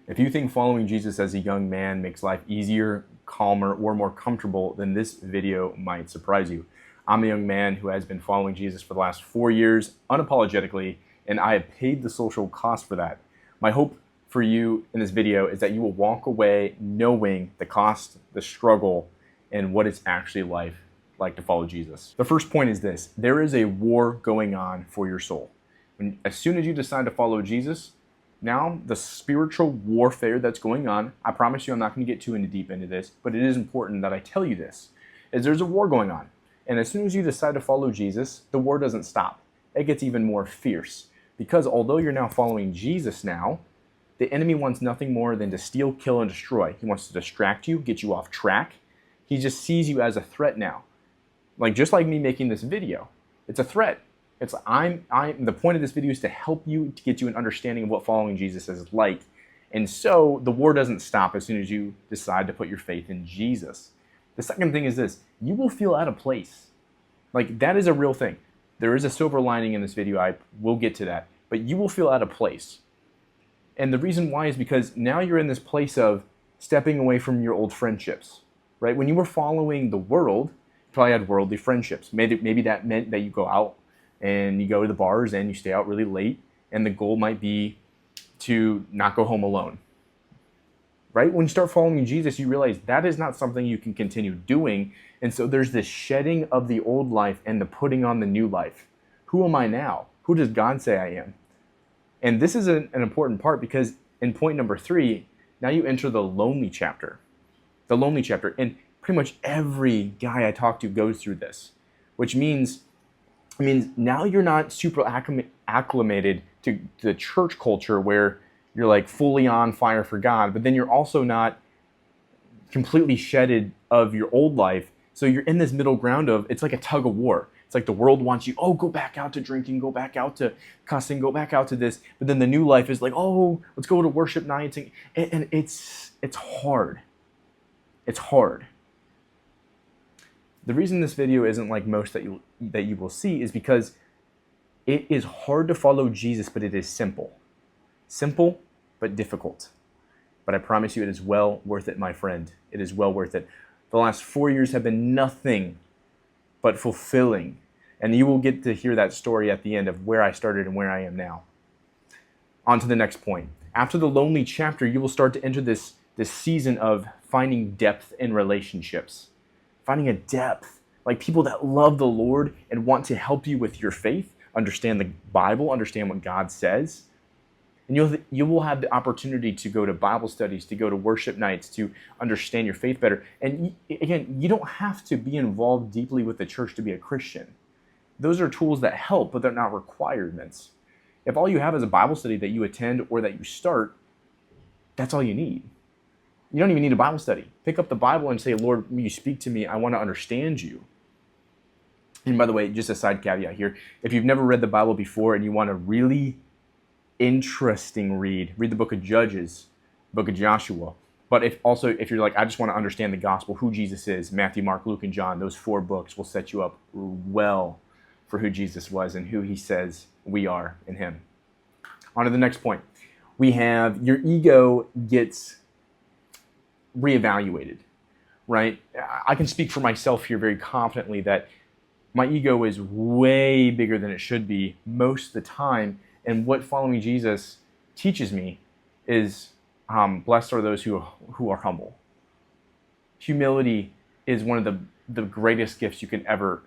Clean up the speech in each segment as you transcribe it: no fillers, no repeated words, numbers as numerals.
If you think following Jesus as a young man makes life easier, calmer, or more comfortable, then this video might surprise you. I'm a young man who has been following Jesus for the last 4 years, unapologetically, and I have paid the social cost for that. My hope for you in this video is that you will walk away knowing the cost, the struggle, and what it's actually like to follow Jesus. The first point is this: there is a war going on for your soul. As soon as you decide to follow Jesus, now the spiritual warfare that's going on, I promise you I'm not going to get too deep into this, but it is important that I tell you this, is there's a war going on. And as soon as you decide to follow Jesus, the war doesn't stop. It gets even more fierce. Because although you're now following Jesus now, the enemy wants nothing more than to steal, kill, and destroy. He wants to distract you, get you off track. He just sees you as a threat now. Just like me making this video. It's a threat. The point of this video is to help you, to get you an understanding of what following Jesus is like. And so the war doesn't stop as soon as you decide to put your faith in Jesus. The second thing is this: you will feel out of place. That is a real thing. There is a silver lining in this video. I will get to that. But you will feel out of place. And the reason why is because now you're in this place of stepping away from your old friendships, right? When you were following the world, you probably had worldly friendships. Maybe that meant that you go out and you go to the bars and you stay out really late, and the goal might be to not go home alone, right? When you start following Jesus, you realize that is not something you can continue doing, and so there's this shedding of the old life and the putting on the new life. Who am I now? Who does God say I am? And this is an important part, because in point number 3, now you enter the lonely chapter. The lonely chapter, and pretty much every guy I talk to goes through this, which means now you're not super acclimated to the church culture where you're fully on fire for God, but then you're also not completely shedded of your old life. So you're in this middle ground of, it's like a tug of war. It's like the world wants you, go back out to drinking, go back out to cussing, go back out to this. But then the new life is let's go to worship nights. And it's hard. It's hard. The reason this video isn't like most that you will see is because it is hard to follow Jesus, but it is simple. Simple, but difficult. But I promise you it is well worth it, my friend. It is well worth it. The last 4 years have been nothing but fulfilling. And you will get to hear that story at the end of where I started and where I am now. On to the next point. After the lonely chapter, you will start to enter this season of finding depth in relationships. Finding a depth, like people that love the Lord and want to help you with your faith, understand the Bible, understand what God says. And you will have the opportunity to go to Bible studies, to go to worship nights, to understand your faith better. And again, you don't have to be involved deeply with the church to be a Christian. Those are tools that help, but they're not requirements. If all you have is a Bible study that you attend or that you start, that's all you need. You don't even need a Bible study. Pick up the Bible and say, Lord, will you speak to me? I want to understand you. And by the way, just a side caveat here. If you've never read the Bible before and you want a really interesting read the book of Judges, book of Joshua. But if you're I just want to understand the gospel, who Jesus is, Matthew, Mark, Luke, and John, those 4 books will set you up well for who Jesus was and who he says we are in him. On to the next point. We have your ego gets reevaluated, right? I can speak for myself here very confidently that my ego is way bigger than it should be most of the time. And what following Jesus teaches me is blessed are those who are humble. Humility is one of the greatest gifts you could ever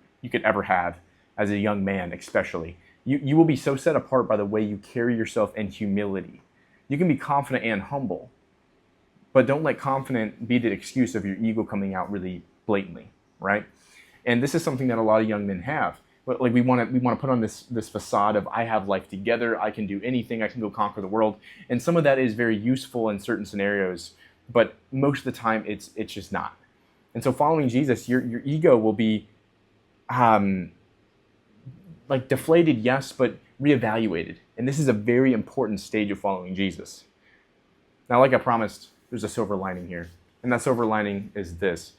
have as a young man, especially. You will be so set apart by the way you carry yourself in humility. You can be confident and humble, but don't let confident be the excuse of your ego coming out really blatantly, right? And this is something that a lot of young men have. But we want to put on this facade of I have life together, I can do anything, I can go conquer the world. And some of that is very useful in certain scenarios, but most of the time it's just not. And so following Jesus, your ego will be deflated, yes, but reevaluated. And this is a very important stage of following Jesus. Now, like I promised, there's a silver lining here. And that silver lining is this: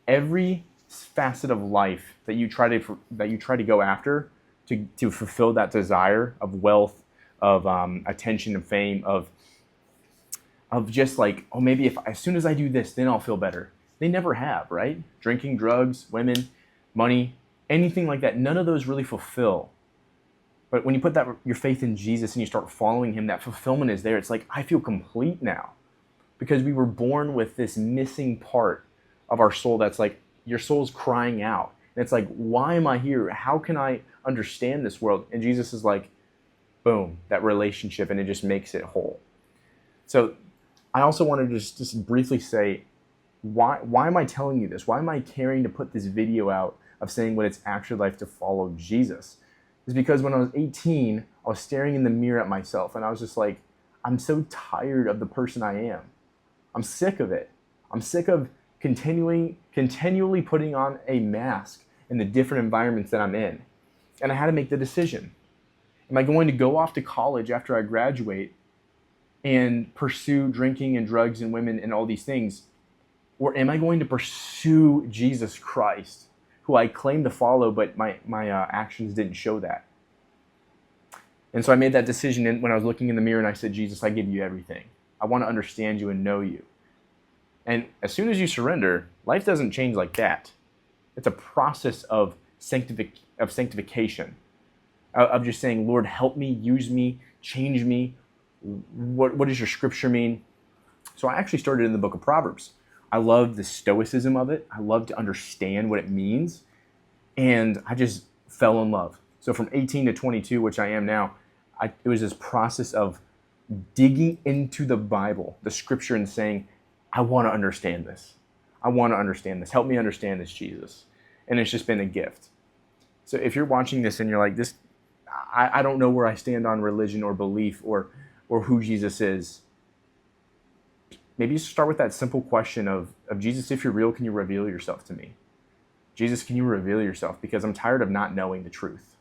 every facet of life that you try to go after to fulfill that desire of wealth, of attention and fame, of of just like, oh, maybe if as soon as I do this, then I'll feel better. They never have, right? Drinking, drugs, women, money, anything like that. None of those really fulfill. But when you put your faith in Jesus and you start following him, that fulfillment is there. It's like, I feel complete now, because we were born with this missing part of our soul that's like, your soul's crying out. And it's like, why am I here? How can I understand this world? And Jesus is like, boom, that relationship, and it just makes it whole. So I also want to just briefly say, why am I telling you this? Why am I caring to put this video out of saying what it's actually like to follow Jesus? It's because when I was 18, I was staring in the mirror at myself, and I was just like, I'm so tired of the person I am. I'm sick of it. I'm sick of continually putting on a mask in the different environments that I'm in. And I had to make the decision. Am I going to go off to college after I graduate and pursue drinking and drugs and women and all these things? Or am I going to pursue Jesus Christ, who I claim to follow, but my actions didn't show that? And so I made that decision when I was looking in the mirror, and I said, Jesus, I give you everything. I want to understand you and know you. And as soon as you surrender, life doesn't change like that. It's a process of sanctification, of just saying, Lord, help me, use me, change me. What does your scripture mean? So I actually started in the book of Proverbs. I love the stoicism of it. I love to understand what it means. And I just fell in love. So from 18 to 22, which I am now, it was this process of digging into the Bible, the scripture, and saying, I want to understand this. I want to understand this. Help me understand this, Jesus. And it's just been a gift. So if you're watching this and you're like, I don't know where I stand on religion or belief or who Jesus is, maybe you start with that simple question of Jesus, if you're real, can you reveal yourself to me? Jesus, can you reveal yourself? Because I'm tired of not knowing the truth.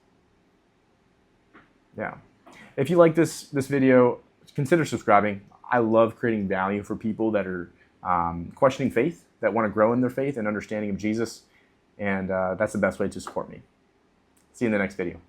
Yeah. If you like this video, consider subscribing. I love creating value for people that are questioning faith, that want to grow in their faith and understanding of Jesus. And that's the best way to support me. See you in the next video.